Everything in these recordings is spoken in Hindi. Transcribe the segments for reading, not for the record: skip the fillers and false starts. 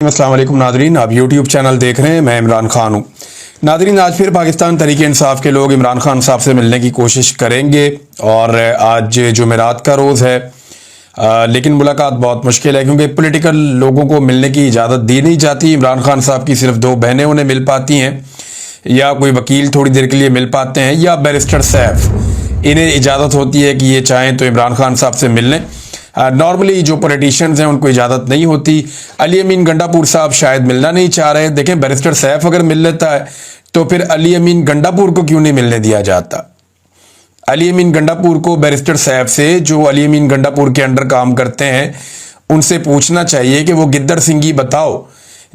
अस्सलाम वालेकुम नादरीन, आप यूट्यूब चैनल देख रहे हैं। मैं इमरान खान हूँ। नादरीन, आज फिर पाकिस्तान तहरीक इंसाफ के लोग इमरान खान साहब से मिलने की कोशिश करेंगे और आज जुमेरात का रोज़ है, लेकिन मुलाकात बहुत मुश्किल है क्योंकि पॉलिटिकल लोगों को मिलने की इजाज़त दी नहीं जाती। इमरान खान साहब की सिर्फ दो बहनें उन्हें मिल पाती हैं, या कोई वकील थोड़ी देर के लिए मिल पाते हैं, या बैरिस्टर सैफ इन्हें इजाज़त होती है कि ये चाहें तो इमरान खान साहब से मिल लें। नॉर्मली जो पॉलिटिशियंस हैं उनको इजाज़त नहीं होती। अली अमीन गंडापुर साहब शायद मिलना नहीं चाह रहे। देखें, बैरिस्टर सैफ अगर मिल लेता है तो फिर अली अमीन गंडापुर को क्यों नहीं मिलने दिया जाता। अली अमीन गंडापुर को बैरिस्टर सैफ से, जो अली अमीन गंडापुर के अंडर काम करते हैं, उनसे पूछना चाहिए कि वो गिद्दड़ सिंगी बताओ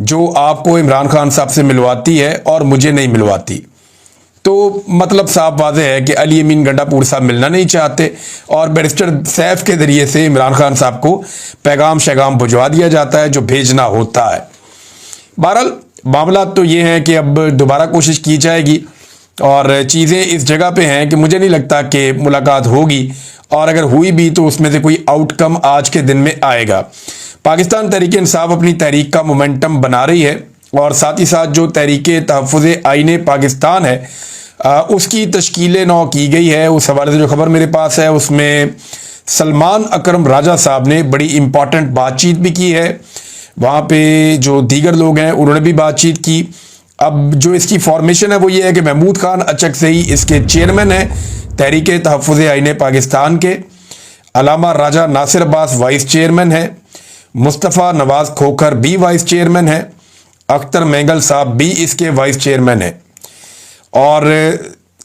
जो आपको इमरान खान साहब से मिलवाती है और मुझे नहीं मिलवाती। तो मतलब साफ वाज़ेह है कि अली अमीन गंडापुर साहब मिलना नहीं चाहते और बैरिस्टर सैफ के ज़रिए से इमरान खान साहब को पैगाम शैगाम भिजवा दिया जाता है जो भेजना होता है। बहरहाल मामला तो ये है कि अब दोबारा कोशिश की जाएगी और चीज़ें इस जगह पे हैं कि मुझे नहीं लगता कि मुलाकात होगी, और अगर हुई भी तो उसमें से कोई आउटकम आज के दिन में आएगा। पाकिस्तान तहरीक इंसाफ अपनी तहरीक का मोमेंटम बना रही है और साथ ही साथ जो तहरीक तहफ़्फ़ुज़ आईन पाकिस्तान है उसकी तश्कील नौ की गई है। उस हवाले से जो खबर मेरे पास है उसमें सलमान अकरम राजा साहब ने बड़ी इम्पॉर्टेंट बातचीत भी की है। वहाँ पे जो दीगर लोग हैं उन्होंने भी बातचीत की। अब जो इसकी फॉर्मेशन है वो ये है कि महमूद खान अचकज़ई इसके चेयरमैन हैं तहरीक तहफ़्फ़ुज़ आईन पाकिस्तान के, अलामा राजा नासिर अब्बास वाइस चेयरमैन है, मुस्तफ़ा नवाज़ खोखर भी वाइस चेयरमैन है, अख्तर मैंगल साहब भी इसके वाइस चेयरमैन है, और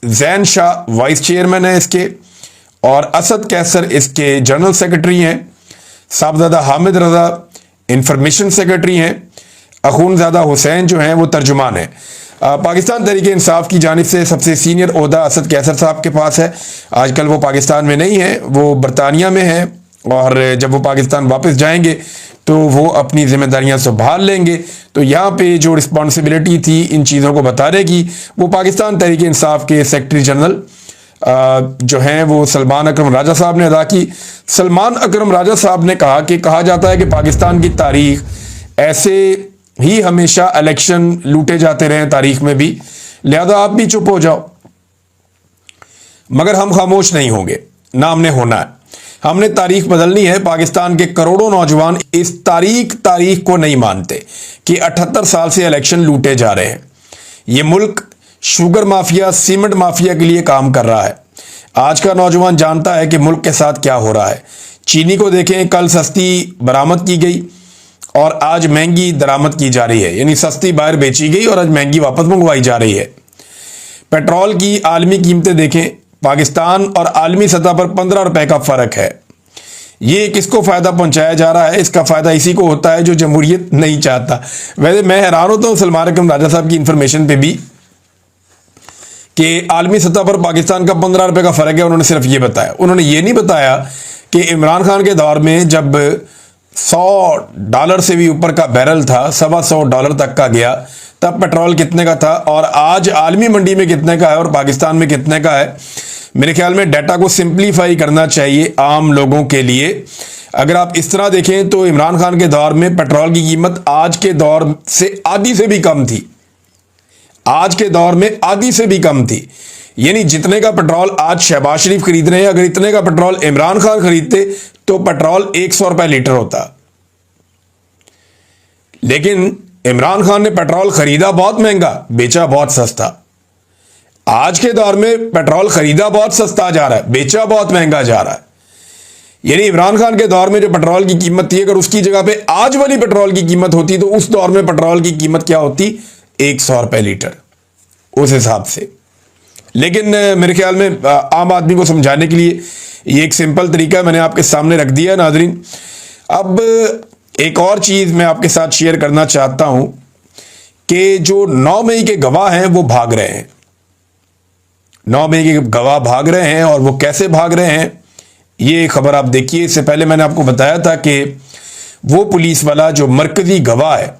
जैन शाह वाइस चेयरमैन है इसके, और असद कैसर इसके जनरल सेक्रेटरी हैं, साहबजादा हामिद रजा इंफॉर्मेशन सेक्रेटरी हैं, अखूनज़ादा हुसैन जो हैं वो तर्जुमान हैं। पाकिस्तान तहरीक इंसाफ की जानिब से सबसे सीनियर ओहदा असद कैसर साहब के पास है। आजकल वो पाकिस्तान में नहीं है, वो बरतानिया में है, और जब वो पाकिस्तान वापस जाएंगे तो वो अपनी जिम्मेदारियां संभाल लेंगे। तो यहाँ पे जो रिस्पॉन्सिबिलिटी थी इन चीज़ों को बताने की वो पाकिस्तान तहरीक इंसाफ के सेक्रेटरी जनरल जो हैं वो सलमान अकरम राजा साहब ने अदा की। सलमान अकरम राजा साहब ने कहा कि कहा जाता है कि पाकिस्तान की तारीख ऐसे ही हमेशा इलेक्शन लूटे जाते रहे तारीख में भी, लिहाजा आप भी चुप हो जाओ, मगर हम खामोश नहीं होंगे, ना हमने होना है। हमने तारीख बदलनी है। पाकिस्तान के करोड़ों नौजवान इस तारीख को नहीं मानते कि 78 साल से इलेक्शन लूटे जा रहे हैं। ये मुल्क शुगर माफिया, सीमेंट माफिया के लिए काम कर रहा है। आज का नौजवान जानता है कि मुल्क के साथ क्या हो रहा है। चीनी को देखें, कल सस्ती बरामद की गई और आज महंगी दरामद की जा रही है, यानी सस्ती बाहर बेची गई और आज महंगी वापस मंगवाई जा रही है। पेट्रोल की आलमी कीमतें देखें, पाकिस्तान और आलमी सतह पर 15 रुपए का फर्क है। ये किसको फायदा पहुंचाया जा रहा है? इसका फायदा इसी को होता है जो जमहूरियत नहीं चाहता। वैसे मैं हैरान होता हूं सलमान अकरम राजा साहब की इंफॉर्मेशन पे भी कि आलमी सतह पर पाकिस्तान का 15 रुपए का फर्क है। उन्होंने सिर्फ ये बताया, उन्होंने ये नहीं बताया कि इमरान खान के दौर में जब $100 से भी ऊपर का बैरल था, $125 तक का गया, तब पेट्रोल कितने का था और आज आलमी मंडी में कितने का है और पाकिस्तान में कितने का है। मेरे ख्याल में डाटा को सिंप्लीफाई करना चाहिए आम लोगों के लिए। अगर आप इस तरह देखें तो इमरान खान के दौर में पेट्रोल की कीमत आज के दौर से आधी से भी कम थी। आज के दौर में आधी से भी कम थी, यानी जितने का पेट्रोल आज शहबाज शरीफ खरीद रहे हैं, अगर इतने का पेट्रोल इमरान खान खरीदते तो पेट्रोल 100 रुपए लीटर होता। लेकिन इमरान खान ने पेट्रोल खरीदा बहुत महंगा, बेचा बहुत सस्ता। आज के दौर में पेट्रोल खरीदा बहुत सस्ता जा रहा है, बेचा बहुत महंगा जा रहा है। यानी इमरान खान के दौर में जो पेट्रोल की कीमत थी, अगर उसकी जगह पे आज वाली पेट्रोल की कीमत होती तो उस दौर में पेट्रोल की कीमत क्या होती? 100 रुपए लीटर उस हिसाब से। लेकिन मेरे ख्याल में आम आदमी को समझाने के लिए ये एक सिंपल तरीका मैंने आपके सामने रख दिया नाज़रीन। अब एक और चीज़ मैं आपके साथ शेयर करना चाहता हूं कि जो 9 मई के गवाह हैं वो भाग रहे हैं। 9 मई के गवाह भाग रहे हैं और वो कैसे भाग रहे हैं ये खबर आप देखिए। इससे पहले मैंने आपको बताया था कि वो पुलिस वाला जो मरकजी गवाह है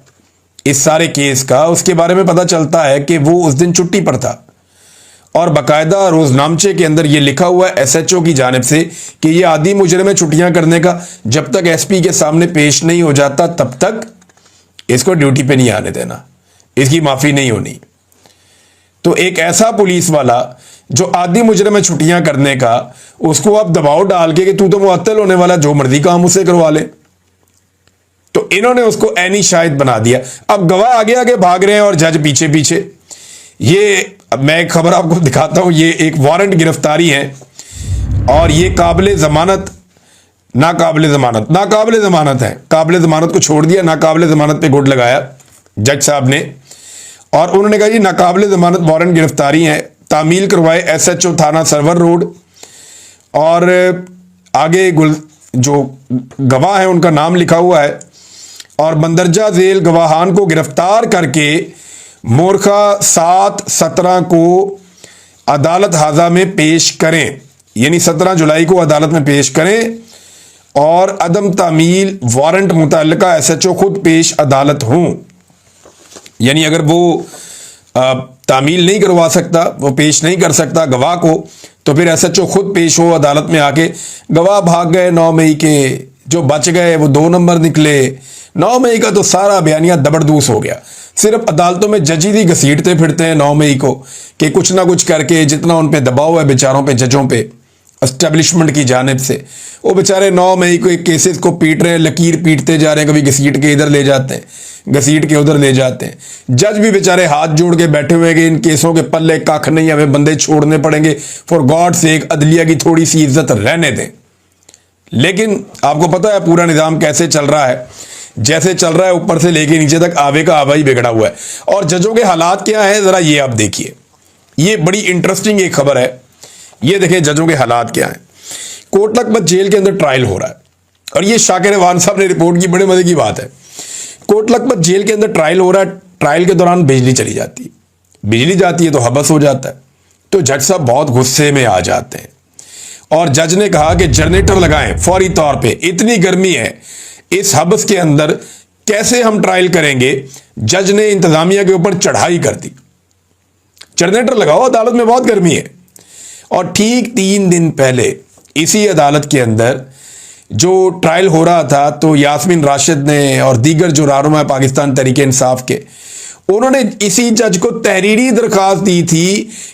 इस सारे केस का, उसके बारे में पता चलता है कि वो उस दिन छुट्टी पर था और बाकायदा रोजनामचे के अंदर ये लिखा हुआ है एसएचओ की जानिब से कि ये आदि मुजरिम है छुट्टियां करने का, जब तक एसपी के सामने पेश नहीं हो जाता तब तक इसको ड्यूटी पे नहीं आने देना, इसकी माफी नहीं होनी। तो एक ऐसा पुलिस वाला जो आदि मुजरिम है छुट्टियां करने का, उसको आप दबाव डाल के कि तू तो मुअत्तल होने वाला, जो मर्जी काम उसे करवा ले। तो इन्होंने उसको ऐनी शाहिद बना दिया। अब गवाह आगे आगे भाग रहे हैं और जज पीछे पीछे। ये मैं एक खबर आपको दिखाता हूं, ये एक वारंट गिरफ्तारी है और ये काबिल जमानत नाकाबिल जमानत है। काबिल जमानत को छोड़ दिया, नाकाबिल जमानत पे गुड लगाया जज साहब ने, और उन्होंने कहा जी नाकाबिल जमानत वारंट गिरफ्तारी है, तामील करवाए SHO थाना सरवर रोड। और आगे जो गवाह है उनका नाम लिखा हुआ है, और बंदरजा झेल गवाहान को गिरफ्तार करके मोरखा 7/17 को अदालत हाजा में पेश करें, यानी 17 जुलाई को अदालत में पेश करें, और अदम तामील वारंट मुतल्लिका SHO खुद पेश अदालत हों। यानी अगर वो तामील नहीं करवा सकता, वो पेश नहीं कर सकता गवाह को, तो फिर SHO खुद पेश हो अदालत में आके। गवाह भाग गए 9 मई के, जो बच गए वो 2 नंबर निकले। 9 मई का तो सारा बयानिया दबड़दूस हो गया। सिर्फ अदालतों में जज ही घसीटते फिरते हैं 9 मई को कि कुछ ना कुछ करके, जितना उन पे दबाव है बेचारों पे, जजों पे एस्टेब्लिशमेंट की जानिब से, वो बेचारे 9 मई को एक केसेस को पीट रहे हैं, लकीर पीटते जा रहे हैं, कभी घसीट के इधर ले जाते हैं, घसीट के उधर ले जाते हैं। जज भी बेचारे हाथ जोड़ के बैठे हुए कि इन केसों के पल्ले कख नहीं, हमें बंदे छोड़ने पड़ेंगे, फॉर गॉड सेक अदलिया की थोड़ी सी इज्जत रहने दें। लेकिन आपको पता है पूरा निज़ाम कैसे चल रहा है, जैसे चल रहा है ऊपर से लेके नीचे तक आवे का आवा ही बिगड़ा हुआ है। और जजों के हालात क्या है जरा ये आप देखिए, ये बड़ी इंटरेस्टिंग एक खबर है। ये देखें जजों के हालात क्या हैं। कोट लखपत जेल के अंदर ट्रायल हो रहा है, और ये शाकिर वान साहब ने रिपोर्ट की, बड़े मजे की बात है। कोट लखपत जेल के अंदर ट्रायल हो रहा है, ट्रायल के दौरान बिजली चली जाती है, बिजली जाती है तो हबस हो जाता है। तो जज साहब बहुत गुस्से में आ जाते हैं, और जज ने कहा कि जनरेटर लगाएं फौरी तौर पे, इतनी गर्मी है इस हबस के अंदर, कैसे हम ट्रायल करेंगे। जज ने इंतजामिया के ऊपर चढ़ाई कर दी, जनरेटर लगाओ, अदालत में बहुत गर्मी है। और ठीक 3 दिन पहले इसी अदालत के अंदर जो ट्रायल हो रहा था, तो यास्मीन राशिद ने और दीगर जो रहनुमा है पाकिस्तान तहरीक इंसाफ के, उन्होंने इसी जज को तहरीरी दरखास्त दी थी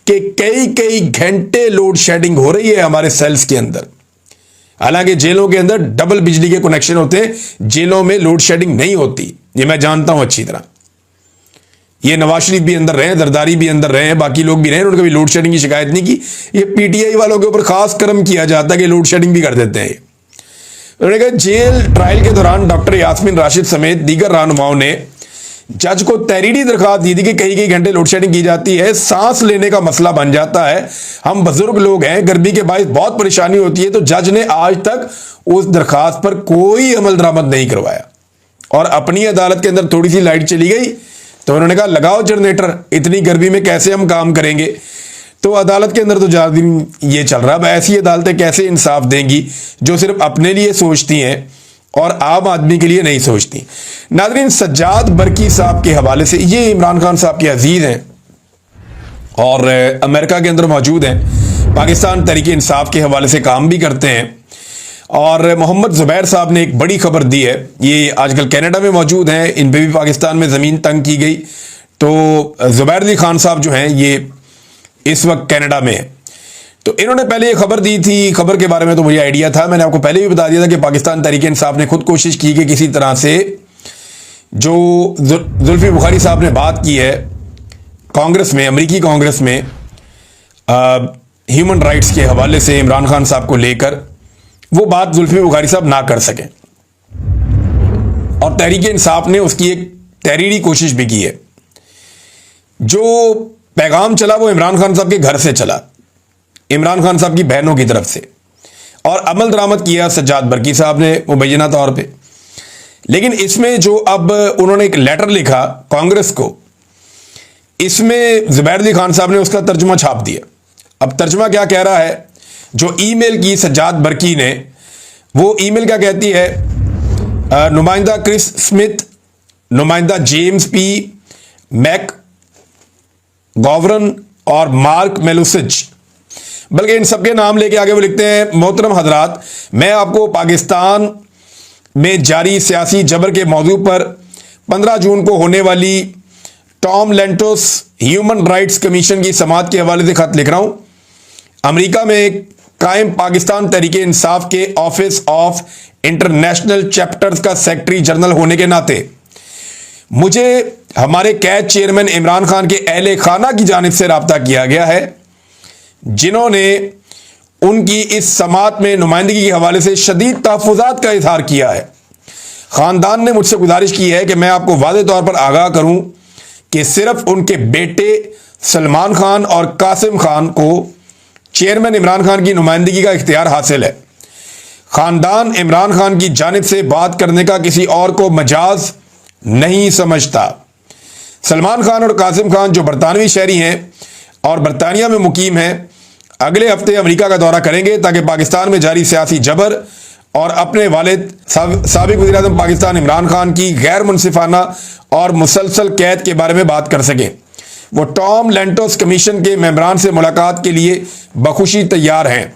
कि कई घंटे लोड शेडिंग हो रही है हमारे सेल्स के अंदर। हालांकि जेलों के अंदर डबल बिजली के कनेक्शन होते हैं, जेलों में लोड शेडिंग नहीं होती, ये मैं जानता हूं अच्छी तरह। ये नवाज शरीफ भी अंदर रहे, जरदारी भी अंदर रहे, बाकी लोग भी रहे, उन्होंने कभी लोड शेडिंग की शिकायत नहीं की। ये PTI वालों के ऊपर खास कर्म किया जाता है कि लोड शेडिंग भी कर देते हैं। उन्होंने कहा जेल ट्रायल के दौरान डॉक्टर यास्मीन राशिद समेत दीगर रहनुमाओं ने जज को तहरीरी दरखास्त दी थी कि कई घंटे लोड शेडिंग की जाती है, सांस लेने का मसला बन जाता है, हम बुजुर्ग लोग हैं, गर्मी के बायस बहुत परेशानी होती है। तो जज ने आज तक उस दरखास्त पर कोई अमल दरामद नहीं करवाया, और अपनी अदालत के अंदर थोड़ी सी लाइट चली गई तो उन्होंने कहा लगाओ जनरेटर, इतनी गर्मी में कैसे हम काम करेंगे। तो अदालत के अंदर तो ज़्यादा दिन ये चल रहा है। ऐसी अदालतें कैसे इंसाफ देंगी जो सिर्फ अपने लिए सोचती हैं और आम आदमी के लिए नहीं सोचती। नाज़रीन, सज्जाद बरकी साहब के हवाले से, ये इमरान खान साहब के अजीज हैं और अमेरिका के अंदर मौजूद हैं, पाकिस्तान तहरीक इंसाफ के हवाले से काम भी करते हैं। और मोहम्मद ज़ुबैर साहब ने एक बड़ी खबर दी है, ये आजकल कनाडा में मौजूद हैं, इन पे भी पाकिस्तान में ज़मीन तंग की गई। तो ज़ुबैर अली खान साहब जो हैं ये इस वक्त कनाडा में है। तो इन्होंने पहले ये खबर दी थी, खबर के बारे में तो मुझे आइडिया था, मैंने आपको पहले भी बता दिया था कि पाकिस्तान तहरीक इंसाफ ने खुद कोशिश की कि किसी तरह से जो जुल्फी बुखारी साहब ने बात की है कांग्रेस में, अमेरिकी कांग्रेस में ह्यूमन राइट्स के हवाले से इमरान खान साहब को लेकर, वो बात जुल्फी बुखारी साहब ना कर सकें, और तहरीक इंसाफ ने उसकी एक तहरीरी कोशिश भी की है। जो पैगाम चला वो इमरान खान साहब के घर से चला, इमरान खान साहब की बहनों की तरफ से, और अमल दरामद किया सज्जाद बरकी साहब ने मुबैना तौर पे। लेकिन इसमें जो अब उन्होंने एक लेटर लिखा कांग्रेस को, इसमें ज़ुबैर अली खान साहब ने उसका तर्जुमा छाप दिया। अब तर्जुमा क्या कह रहा है, जो ईमेल की सज्जाद बरकी ने, वो ईमेल क्या कहती है, नुमाइंदा क्रिस स्मिथ, नुमाइंदा जेम्स पी मैक गॉवरन और मार्क मेलुसिच, बल्कि इन सबके नाम लेके आगे वो लिखते हैं, मोहतरम हजरात, मैं आपको पाकिस्तान में जारी सियासी जबर के मौजू पर 15 जून को होने वाली Tom Lantos human rights commission की समाअत के हवाले से खत लिख रहा हूं। अमेरिका में कायम पाकिस्तान तहरीके इंसाफ के ऑफिस ऑफ इंटरनेशनल चैप्टर्स का सेक्रेटरी जनरल होने के नाते मुझे हमारे कैद चेयरमैन इमरान खान के अहले खाना की जानिब से राब्ता किया गया है, जिन्होंने उनकी इस समाअत में नुमाइंदगी के हवाले से शदीद तहफ़्फ़ुज़ात का इज़हार किया है। ख़ानदान ने मुझसे गुजारिश की है कि मैं आपको वाज़ेह तौर पर आगाह करूं कि सिर्फ उनके बेटे सलमान खान और कासिम खान को चेयरमैन इमरान खान की नुमाइंदगी का इख्तियार हासिल है। ख़ानदान इमरान खान की जानिब से बात करने का किसी और को मजाज नहीं समझता। सलमान खान और कासिम खान जो बरतानवी शहरी हैं और बरतानिया में मुकीम हैं, अगले हफ्ते अमेरिका का दौरा करेंगे ताकि पाकिस्तान में जारी सियासी जबर और अपने वालिद साबिक़ वज़ीर-ए-आज़म पाकिस्तान इमरान खान की गैर मुनसिफाना और मुसलसल कैद के बारे में बात कर सकें। वो टॉम लैंटोस कमीशन के मेंबरान से मुलाकात के लिए बखुशी तैयार हैं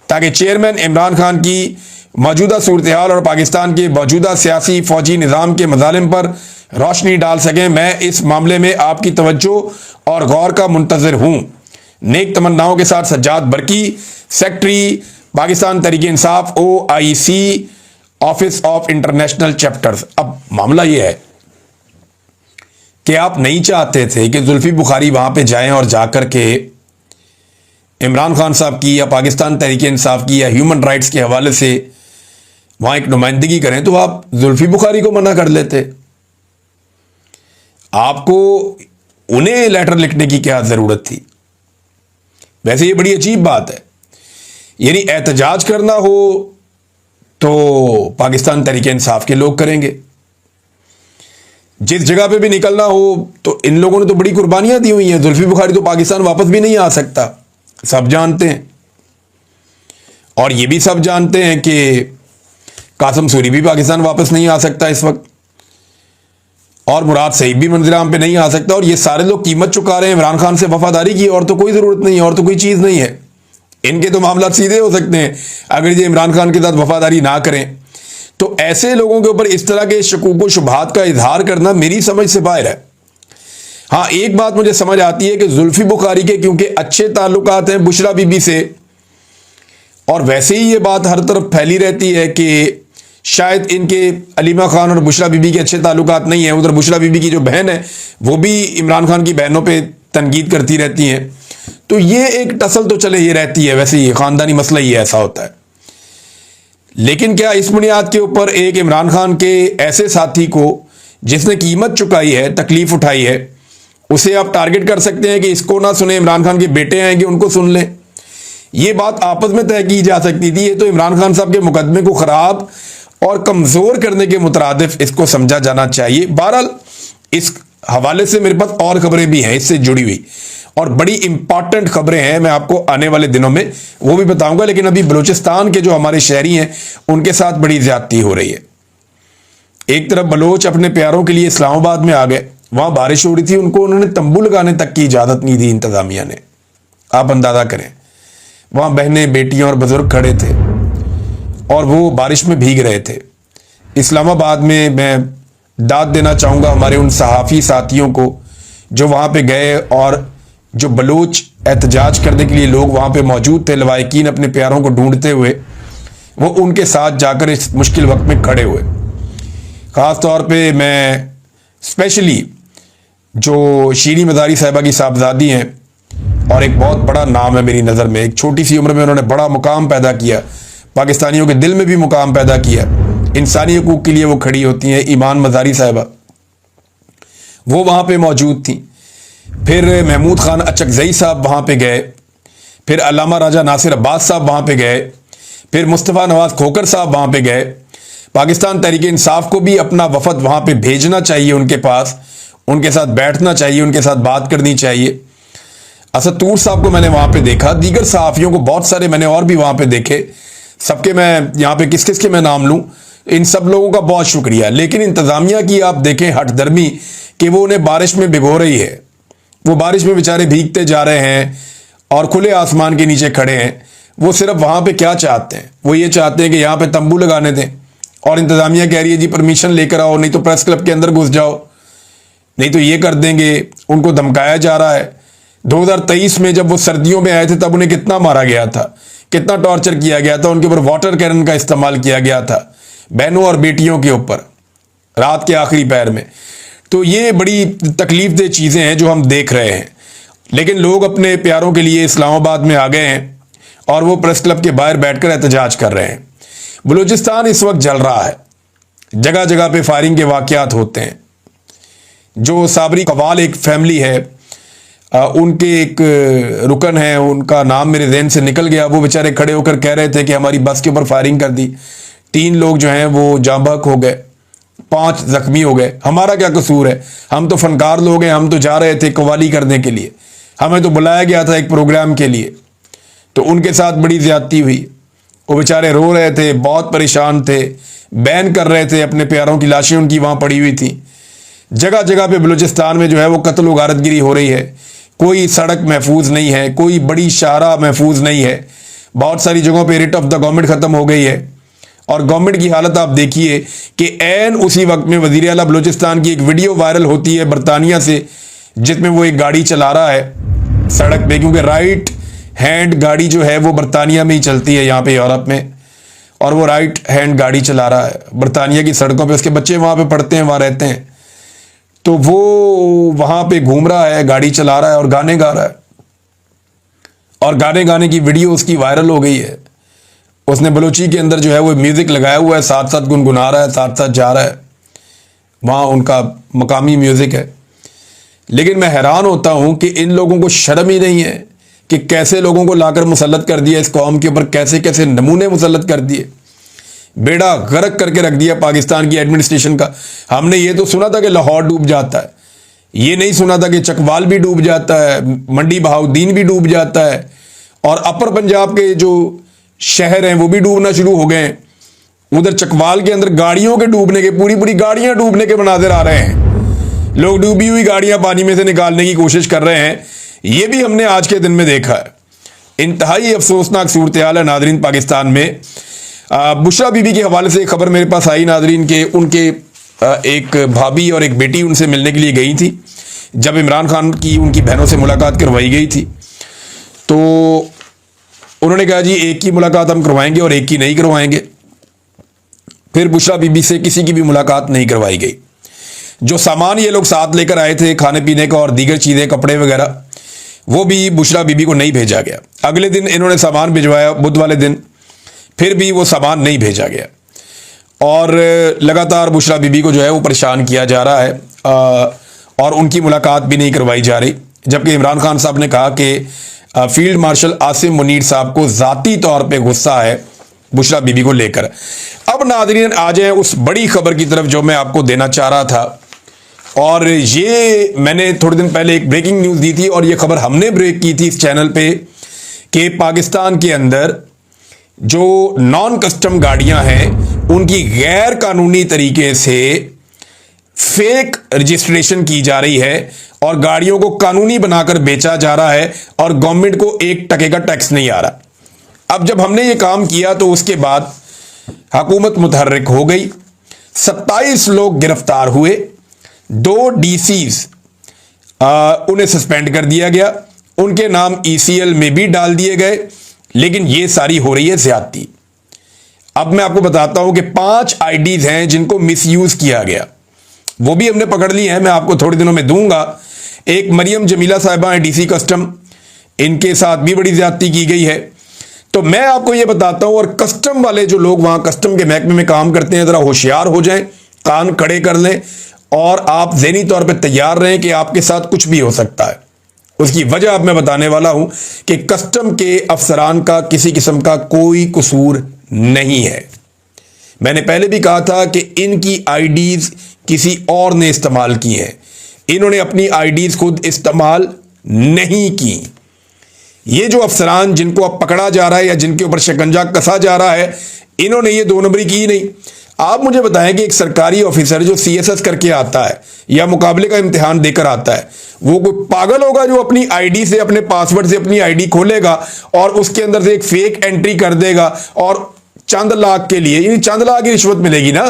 ताकि चेयरमैन इमरान खान की मौजूदा सूरत हाल और पाकिस्तान के मौजूदा सियासी फौजी निज़ाम के मज़ालिम पर रोशनी डाल सकें। मैं इस मामले में आपकी तवज्जो और गौर का मुंतज़िर हूँ। नेक तमन्नाओं के साथ Sajjad Barki, secretary Pakistan Tehreek Insaf OIC office of international chapters. अब मामला यह है कि आप नहीं चाहते थे कि जुल्फी बुखारी वहां पे जाएं और जाकर के इमरान खान साहब की या पाकिस्तान तहरीक इंसाफ की या ह्यूमन राइट्स के हवाले से वहां एक नुमाइंदगी करें, तो आप जुल्फी बुखारी को मना कर लेते। आपको उन्हें लेटर लिखने की क्या जरूरत थी? वैसे ये बड़ी अजीब बात है, यानी एहतजाज करना हो तो पाकिस्तान तहरीक इंसाफ के लोग करेंगे, जिस जगह पे भी निकलना हो तो इन लोगों ने तो बड़ी कुर्बानियां दी हुई हैं। जुल्फी बुखारी तो पाकिस्तान वापस भी नहीं आ सकता, सब जानते हैं। और ये भी सब जानते हैं कि कासिम सूरी भी पाकिस्तान वापस नहीं आ सकता इस वक्त, और मुराद सईद भी मंजिल-ए-आम पे नहीं आ सकता। और ये सारे लोग कीमत चुका रहे हैं इमरान खान से वफादारी की, और तो कोई ज़रूरत नहीं है, और तो कोई चीज़ नहीं है। इनके तो मामला सीधे हो सकते हैं अगर ये इमरान खान के साथ वफादारी ना करें। तो ऐसे लोगों के ऊपर इस तरह के शकूक व शुबहात का इजहार करना मेरी समझ से बाहर है। हाँ, एक बात मुझे समझ आती है कि जुल्फी बुखारी के क्योंकि अच्छे ताल्लुकात हैं बुशरा बीबी से, और वैसे ही ये बात हर तरफ फैली रहती है कि शायद इनके अलीमा खान और बुशरा बीबी के अच्छे ताल्लुकात नहीं हैं। उधर बुशरा बीबी की जो बहन है वो भी इमरान खान की बहनों पे तनकीद करती रहती हैं। तो ये एक टसल तो चले ये रहती है, वैसे ये ख़ानदानी मसला ही ऐसा होता है। लेकिन क्या इस बुनियाद के ऊपर एक इमरान खान के ऐसे साथी को जिसने कीमत चुकाई है, तकलीफ उठाई है, उसे आप टारगेट कर सकते हैं कि इसको ना सुने, इमरान खान के बेटे आएंगे उनको सुन लें? ये बात आपस में तय की जा सकती थी। ये तो इमरान खान साहब के मुकदमे को ख़राब और कमज़ोर करने के मुतरादिफ इसको समझा जाना चाहिए। बहरहाल इस हवाले से मेरे पास और खबरें भी हैं इससे जुड़ी हुई, और बड़ी इंपॉर्टेंट खबरें हैं। मैं आपको आने वाले दिनों में वो भी बताऊंगा। लेकिन अभी बलूचिस्तान के जो हमारे शहरी हैं उनके साथ बड़ी ज्यादती हो रही है। एक तरफ बलोच अपने प्यारों के लिए इस्लामाबाद में आ गए, वहां बारिश हो रही थी, उनको उन्होंने तंबू लगाने तक की इजाजत नहीं दी इंतजामिया ने। आप अंदाजा करें, वहां बहनें, बेटियां और बुजुर्ग खड़े थे और वो बारिश में भीग रहे थे। इस्लामाबाद में मैं दाद देना चाहूँगा हमारे उन सहाफ़ी साथियों को जो वहाँ पे गए और जो बलूच एहतजाज करने के लिए लोग वहाँ पे मौजूद थे, लवाहिकीन अपने प्यारों को ढूंढते हुए, वो उनके साथ जाकर इस मुश्किल वक्त में खड़े हुए। ख़ास तौर पे मैं स्पेशली जो शीरी मज़ारी साहिबा की साहबजादी हैं और एक बहुत बड़ा नाम है मेरी नज़र में, एक छोटी सी उम्र में उन्होंने बड़ा मुकाम पैदा किया, पाकिस्तानियों के दिल में भी मुकाम पैदा किया, इंसानी हकूक़ के लिए वो खड़ी होती हैं, ईमान मज़ारी साहिबा, वो वहाँ पे मौजूद थी। फिर महमूद खान अचकज़ई साहब वहाँ पे गए, फिर अल्लामा राजा नासिर अब्बास साहब वहाँ पे गए, फिर मुस्तफ़ा नवाज़ खोकर साहब वहाँ पे गए। पाकिस्तान तहरीक इंसाफ को भी अपना वफद वहाँ पे भेजना चाहिए, उनके पास उनके साथ बैठना चाहिए, उनके साथ बात करनी चाहिए। असद तूर साहब को मैंने वहाँ पे देखा, दीगर सहाफ़ियों को बहुत सारे मैंने और भी वहाँ पे देखे। सबके मैं यहाँ पे किस किस के मैं नाम लूँ, इन सब लोगों का बहुत शुक्रिया। लेकिन इंतज़ामिया की आप देखें हठधर्मी कि वो उन्हें बारिश में भिगो रही है, वो बारिश में बेचारे भीगते जा रहे हैं और खुले आसमान के नीचे खड़े हैं। वो सिर्फ वहाँ पे क्या चाहते हैं, वो ये चाहते हैं कि यहाँ पे तंबू लगाने दें और इंतजामिया कह रही है जी परमिशन लेकर आओ, नहीं तो प्रेस क्लब के अंदर घुस जाओ, नहीं तो ये कर देंगे। उनको धमकाया जा रहा है। 2023 में जब वो सर्दियों में आए थे तब उन्हें कितना मारा गया था, कितना टॉर्चर किया गया था, उनके ऊपर वाटर कैनन का इस्तेमाल किया गया था, बहनों और बेटियों के ऊपर रात के आखिरी पैर में। तो ये बड़ी तकलीफदेह चीज़ें हैं जो हम देख रहे हैं। लेकिन लोग अपने प्यारों के लिए इस्लामाबाद में आ गए हैं और वो प्रेस क्लब के बाहर बैठकर एहतजाज कर रहे हैं। बलूचिस्तान इस वक्त जल रहा है, जगह जगह पे फायरिंग के वाकयात होते हैं। जो साबरी कवाल एक फैमिली है, उनके एक रुकन है, उनका नाम मेरे ज़हन से निकल गया, वो बेचारे खड़े होकर कह रहे थे कि हमारी बस के ऊपर फायरिंग कर दी, 3 लोग जो हैं वो जाँ बहक हो गए, 5 जख्मी हो गए। हमारा क्या कसूर है? हम तो फनकार लोग हैं, हम तो जा रहे थे कव्वाली करने के लिए, हमें तो बुलाया गया था एक प्रोग्राम के लिए। तो उनके साथ बड़ी ज़्यादती हुई, वो बेचारे रो रहे थे, बहुत परेशान थे, बैन कर रहे थे, अपने प्यारों की लाशें उनकी वहाँ पड़ी हुई थी। जगह जगह पे बलूचिस्तान में जो है वो कत्ल व गारतगिरी हो रही है। कोई सड़क महफूज नहीं है, कोई बड़ी शाहरा महफूज नहीं है। बहुत सारी जगहों पे रिट ऑफ द गवर्नमेंट ख़त्म हो गई है। और गवर्नमेंट की हालत आप देखिए कि ऐन उसी वक्त में वज़ीर आला बलूचिस्तान की एक वीडियो वायरल होती है बरतानिया से, जिसमें वो एक गाड़ी चला रहा है सड़क पे, क्योंकि राइट हैंड गाड़ी जो है वो बरतानिया में ही चलती है, यहाँ पे यूरोप में, और वो राइट हैंड गाड़ी चला रहा है बरतानिया की सड़कों पे। उसके बच्चे वहाँ पे पढ़ते हैं, वहाँ रहते हैं, तो वो वहाँ पे घूम रहा है, गाड़ी चला रहा है और गाने गा रहा है, और गाने गाने की वीडियो उसकी वायरल हो गई है। उसने बलूची के अंदर जो है वो म्यूज़िक लगाया हुआ है, साथ साथ गुनगुना रहा है, साथ साथ जा रहा है, वहाँ उनका मकामी म्यूज़िक है। लेकिन मैं हैरान होता हूँ कि इन लोगों को शर्म ही नहीं है कि कैसे लोगों को लाकर मुसल्लत कर दिया इस कौम के ऊपर, कैसे कैसे नमूने मुसल्लत कर दिए, बेड़ा गर्क करके रख दिया पाकिस्तान की एडमिनिस्ट्रेशन का। हमने ये तो सुना था कि लाहौर डूब जाता है, ये नहीं सुना था कि चकवाल भी डूब जाता है, मंडी बहाउद्दीन भी डूब जाता है, और अपर पंजाब के जो शहर हैं वो भी डूबना शुरू हो गए हैं। उधर चकवाल के अंदर गाड़ियों के डूबने के, पूरी पूरी गाड़ियां डूबने के मनाज़िर आ रहे हैं। लोग डूबी हुई गाड़ियां पानी में से निकालने की कोशिश कर रहे हैं। ये भी हमने आज के दिन में देखा है। इंतहाई अफसोसनाक सूरत हाल है नादरीन पाकिस्तान में। बुशरा बीबी के हवाले से एक खबर मेरे पास आई नादरीन के, उनके एक भाभी और एक बेटी उनसे मिलने के लिए गई थी जब इमरान खान की उनकी बहनों से मुलाकात करवाई गई थी। तो उन्होंने कहा जी एक की मुलाकात हम करवाएंगे और एक की नहीं करवाएंगे। फिर बुशरा बीबी से किसी की भी मुलाकात नहीं करवाई गई। जो सामान ये लोग साथ लेकर आए थे खाने पीने का और दीगर चीज़ें, कपड़े वगैरह, वो भी बुशरा बीबी को नहीं भेजा गया। अगले दिन इन्होंने सामान भिजवाया, बुध वाले दिन, फिर भी वो सामान नहीं भेजा गया। और लगातार बुशरा बीबी को जो है वो परेशान किया जा रहा है और उनकी मुलाकात भी नहीं करवाई जा रही। जबकि इमरान खान साहब ने कहा कि फील्ड मार्शल आसिम मुनीर साहब को ज़ाती तौर पे गुस्सा है बुशरा बीबी को लेकर। अब नाज़रीन आ जाए उस बड़ी खबर की तरफ जो मैं आपको देना चाह रहा था, और ये मैंने थोड़े दिन पहले एक ब्रेकिंग न्यूज़ दी थी और ये खबर हमने ब्रेक की थी इस चैनल पे कि पाकिस्तान के अंदर जो नॉन कस्टम गाड़ियां हैं उनकी गैर कानूनी तरीके से फेक रजिस्ट्रेशन की जा रही है और गाड़ियों को कानूनी बनाकर बेचा जा रहा है और गवर्नमेंट को 1 टके का टैक्स नहीं आ रहा। अब जब हमने ये काम किया तो उसके बाद हुकूमत मुतहर्रिक हो गई, 27 लोग गिरफ्तार हुए, 2 DCs उन्हें सस्पेंड कर दिया गया, उनके नाम ECL में भी डाल दिए गए। लेकिन ये सारी हो रही है ज्यादती। अब मैं आपको बताता हूं कि 5 IDs हैं जिनको मिसयूज किया गया, वो भी हमने पकड़ ली हैं, मैं आपको थोड़े दिनों में दूंगा। एक मरियम जमीला साहिबा हैं DC कस्टम, इनके साथ भी बड़ी ज्यादती की गई है। तो मैं आपको ये बताता हूं, और कस्टम वाले जो लोग वहां कस्टम के महकमे में काम करते हैं, जरा होशियार हो जाएं, कान खड़े कर लें और आप ज़हनी तौर पे तैयार रहें कि आपके साथ कुछ भी हो सकता है। उसकी वजह अब मैं बताने वाला हूं कि कस्टम के अफसरान का किसी किस्म का कोई कसूर नहीं है। मैंने पहले भी कहा था कि इनकी IDs किसी और ने इस्तेमाल की हैं, इन्होंने अपनी IDs खुद इस्तेमाल नहीं की। ये जो अफसरान जिनको अब पकड़ा जा रहा है या जिनके ऊपर शिकंजा कसा जा रहा है, इन्होंने ये 2 नंबरी की नहीं। आप मुझे बताएं कि एक सरकारी ऑफिसर जो CSS करके आता है या मुकाबले का इम्तिहान देकर आता है, वो कोई पागल होगा जो अपनी ID से, अपने पासवर्ड से अपनी ID खोलेगा और उसके अंदर से एक फेक एंट्री कर देगा और चंद लाख के लिए, यानी चंद लाख की रिश्वत मिलेगी ना।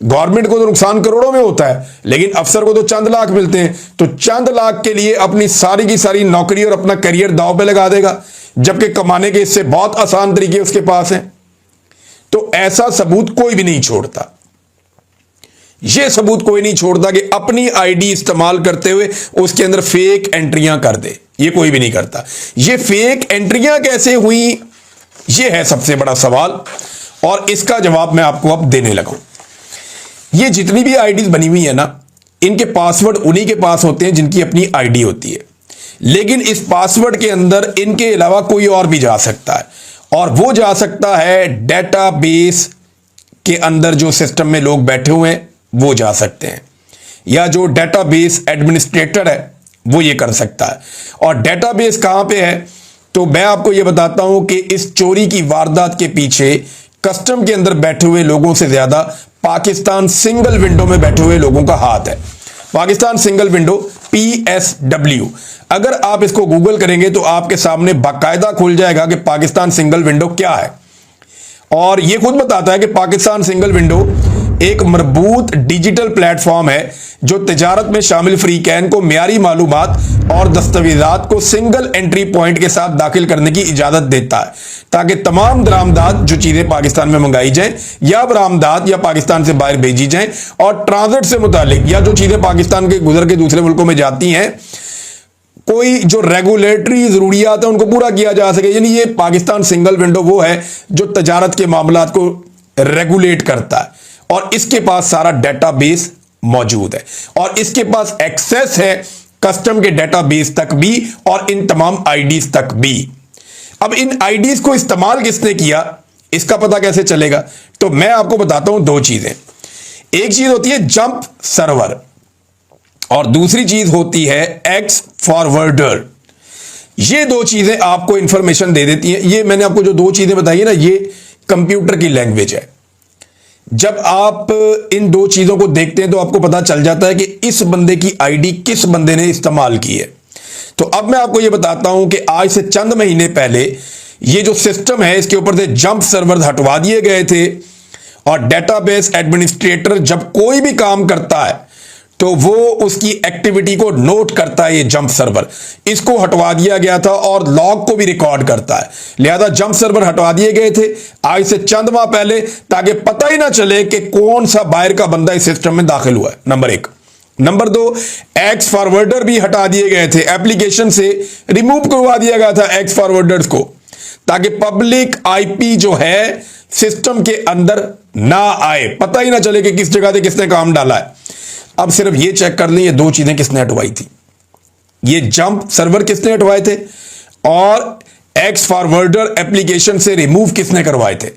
गवर्नमेंट को तो नुकसान करोड़ों में होता है, लेकिन अफसर को तो चंद लाख मिलते हैं। तो चंद लाख के लिए अपनी सारी की सारी नौकरी और अपना करियर दांव पे लगा देगा, जबकि कमाने के इससे बहुत आसान तरीके उसके पास हैं। तो ऐसा सबूत कोई भी नहीं छोड़ता, यह सबूत कोई नहीं छोड़ता कि अपनी आईडी इस्तेमाल करते हुए उसके अंदर फेक एंट्रियां कर दे। यह कोई भी नहीं करता। ये फेक एंट्रियां कैसे हुई, यह है सबसे बड़ा सवाल, और इसका जवाब मैं आपको अब देने लगा हूं। ये जितनी भी आईडीज बनी हुई है ना, इनके पासवर्ड उन्हीं के पास होते हैं जिनकी अपनी आईडी होती है, लेकिन इस पासवर्ड के अंदर इनके अलावा कोई और भी जा सकता है, और वो जा सकता है डेटाबेस के अंदर जो सिस्टम में लोग बैठे हुए हैं वो जा सकते हैं, या जो डेटाबेस एडमिनिस्ट्रेटर है वो ये कर सकता है। और डेटाबेस कहां पे है, तो मैं आपको ये बताता हूं कि इस चोरी की वारदात के पीछे कस्टम के अंदर बैठे हुए लोगों से ज्यादा पाकिस्तान सिंगल विंडो में बैठे हुए लोगों का हाथ है। पाकिस्तान सिंगल विंडो PSW, अगर आप इसको गूगल करेंगे तो आपके सामने बाकायदा खुल जाएगा कि पाकिस्तान सिंगल विंडो क्या है। और यह खुद बताता है कि पाकिस्तान सिंगल विंडो एक मजबूत डिजिटल प्लेटफॉर्म है जो तिजारत में शामिल फ्रीकैन को मियारी मालूमात और दस्तावेजात को सिंगल एंट्री पॉइंट के साथ दाखिल करने की इजाजत देता है, ताकि तमाम दरामदात जो चीजें पाकिस्तान में मंगाई जाएं या बरामदात या पाकिस्तान से बाहर भेजी जाएं, और ट्रांजिट से मुतालिक या जो चीजें पाकिस्तान के गुजर के दूसरे मुल्कों में जाती हैं, कोई जो रेगुलेटरी जरूरियात है उनको पूरा किया जा सके। यानी ये पाकिस्तान सिंगल विंडो वो है जो तजारत के मामलात को रेगुलेट करता है, और इसके पास सारा डेटाबेस मौजूद है, और इसके पास एक्सेस है कस्टम के डेटाबेस तक भी और इन तमाम आईडीज तक भी। अब इन आईडीज को इस्तेमाल किसने किया, इसका पता कैसे चलेगा, तो मैं आपको बताता हूं दो चीजें। एक चीज होती है जंप सर्वर, और दूसरी चीज होती है एक्स फॉरवर्डर। ये दो चीजें आपको इंफॉर्मेशन दे देती हैं। ये मैंने आपको जो दो चीजें बताई है ना, ये कंप्यूटर की लैंग्वेज है। जब आप इन दो चीजों को देखते हैं तो आपको पता चल जाता है कि इस बंदे की आईडी किस बंदे ने इस्तेमाल की है। तो अब मैं आपको यह बताता हूं कि आज से चंद महीने पहले ये जो सिस्टम है इसके ऊपर से जंप सर्वर हटवा दिए गए थे, और डेटाबेस एडमिनिस्ट्रेटर जब कोई भी काम करता है तो वो उसकी एक्टिविटी को नोट करता है। ये जंप सर्वर, इसको हटवा दिया गया था और लॉग को भी रिकॉर्ड करता है। लिहाजा जंप सर्वर हटवा दिए गए थे आज से चंद माह पहले, ताकि पता ही ना चले कि कौन सा बाहर का बंदा इस सिस्टम में दाखिल हुआ है, नंबर एक। नंबर दो, एक्स फॉरवर्डर भी हटा दिए गए थे, एप्लीकेशन से रिमूव करवा दिया गया था एक्स फॉरवर्डर्स को, ताकि पब्लिक आईपी जो है सिस्टम के अंदर ना आए, पता ही ना चले कि किस जगह से किसने काम डाला है। अब सिर्फ ये चेक कर लें ये दो चीजें किसने हटवाई थी, ये जंप सर्वर किसने हटवाए थे और एक्स फॉरवर्डर एप्लीकेशन से रिमूव किसने करवाए थे,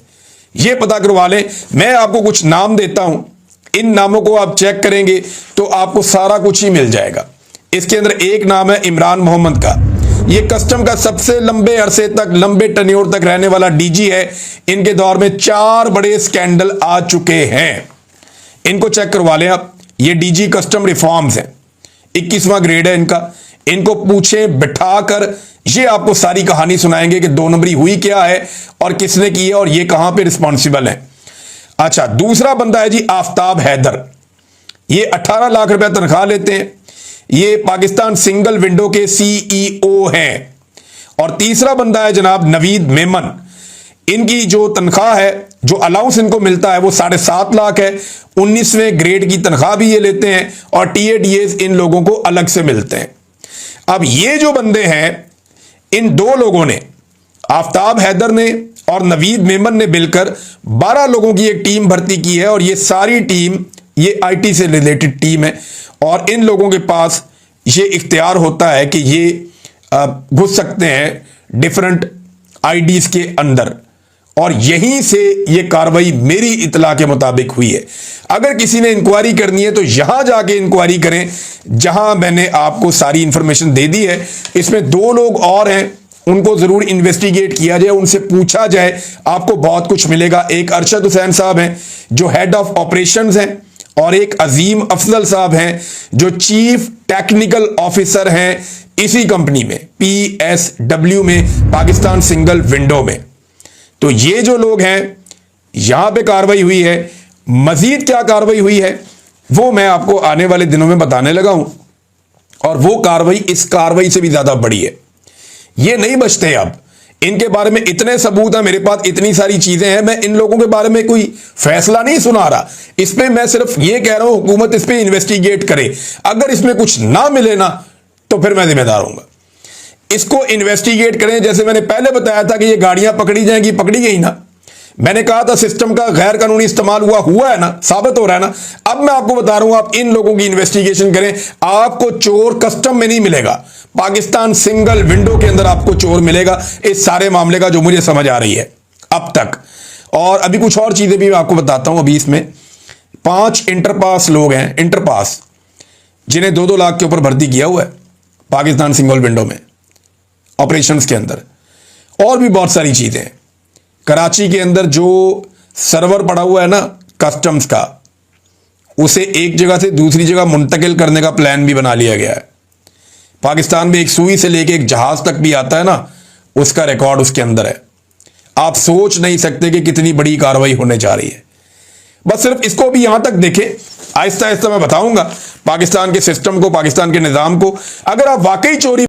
ये पता करवा लें। मैं आपको कुछ नाम देता हूं, इन नामों को आप चेक करेंगे तो आपको सारा कुछ ही मिल जाएगा। इसके अंदर एक नाम है इमरान मोहम्मद का, ये कस्टम का सबसे लंबे अरसे तक, लंबे टन्योर तक रहने वाला डीजी है। इनके दौर में 4 बड़े स्कैंडल आ चुके हैं, इनको चेक करवा लें आप। ये डीजी कस्टम रिफॉर्म्स है, 21वां ग्रेड है इनका। इनको पूछें बिठाकर, ये आपको सारी कहानी सुनाएंगे कि 2 नंबरी हुई क्या है और किसने की है और ये कहां पे रिस्पॉन्सिबल है। अच्छा, दूसरा बंदा है जी आफ्ताब हैदर, ये 18 लाख रुपया तनख्वाह लेते हैं, ये पाकिस्तान सिंगल विंडो के CEO हैं। और तीसरा बंदा है जनाब नवीद मेमन, इनकी जो तनख्वाह है, जो अलाउंस इनको मिलता है वो 7.5 लाख है। 19वें ग्रेड की तनख्वाह भी ये लेते हैं, और TADS इन लोगों को अलग से मिलते हैं। अब ये जो बंदे हैं, इन 2 लोगों ने, आफ्ताब हैदर ने और नवीद मेमन ने मिलकर 12 लोगों की एक टीम भर्ती की है, और ये सारी टीम ये IT से रिलेटेड टीम है, और इन लोगों के पास ये इख्तियार होता है कि ये घुस सकते हैं डिफरेंट आईडीज के अंदर, और यहीं से ये कार्रवाई मेरी इतला के मुताबिक हुई है। अगर किसी ने इंक्वायरी करनी है तो यहां जाके इंक्वायरी करें जहां मैंने आपको सारी इंफॉर्मेशन दे दी है। इसमें 2 लोग और हैं, उनको जरूर इन्वेस्टिगेट किया जाए, उनसे पूछा जाए, आपको बहुत कुछ मिलेगा। एक अरशद हुसैन साहब हैं जो हेड ऑफ ऑपरेशंस हैं, और एक अजीम अफजल साहब हैं जो चीफ टेक्निकल ऑफिसर हैं इसी कंपनी में, PSW में, पाकिस्तान सिंगल विंडो में। तो ये जो लोग हैं यहां पे कार्रवाई हुई है। मजीद क्या कार्रवाई हुई है वो मैं आपको आने वाले दिनों में बताने लगा हूं, और वो कार्रवाई इस कार्रवाई से भी ज्यादा बड़ी है। ये नहीं बचते, अब इनके बारे में इतने सबूत हैं मेरे पास, इतनी सारी चीजें हैं। मैं इन लोगों के बारे में कोई फैसला नहीं सुना रहा, इस पे मैं सिर्फ ये कह रहा हूं हुकूमत इस पे इन्वेस्टिगेट करे। अगर इसमें कुछ ना मिले ना तो फिर मैं जिम्मेदार हूंगा। इसको इन्वेस्टिगेट करें। जैसे मैंने पहले बताया था कि ये गाड़ियां पकड़ी जाएंगी, पकड़ी गई ना। मैंने कहा था सिस्टम का गैर कानूनी इस्तेमाल हुआ है ना, साबित हो रहा है ना। अब मैं आपको बता रहा हूं, आप इन लोगों की इन्वेस्टिगेशन करें। आपको चोर कस्टम में नहीं मिलेगा, पाकिस्तान सिंगल विंडो के अंदर आपको चोर मिलेगा इस सारे मामले का, जो मुझे समझ आ रही है अब तक। और अभी कुछ और चीजें भी मैं आपको बताता हूं। अभी इसमें 5 इंटरपास लोग हैं, इंटरपास, जिन्हें 2-2 लाख के ऊपर भर्ती किया हुआ है पाकिस्तान सिंगल विंडो में ऑपरेशंस के अंदर। और भी बहुत सारी चीजें हैं। कराची के अंदर जो सर्वर पड़ा हुआ है ना कस्टम्स का, उसे एक जगह से दूसरी जगह मुंतकिल करने का प्लान भी बना लिया गया है। पाकिस्तान में एक सुई से लेके एक जहाज तक भी आता है ना, उसका रिकॉर्ड उसके अंदर है। आप सोच नहीं सकते कि कितनी बड़ी कार्रवाई होने जा रही है। बस सिर्फ इसको भी यहां तक देखें, आहिस्ता आहिस्ता मैं बताऊंगा पाकिस्तान के सिस्टम को, पाकिस्तान के निजाम को। अगर आप वाकई चोरी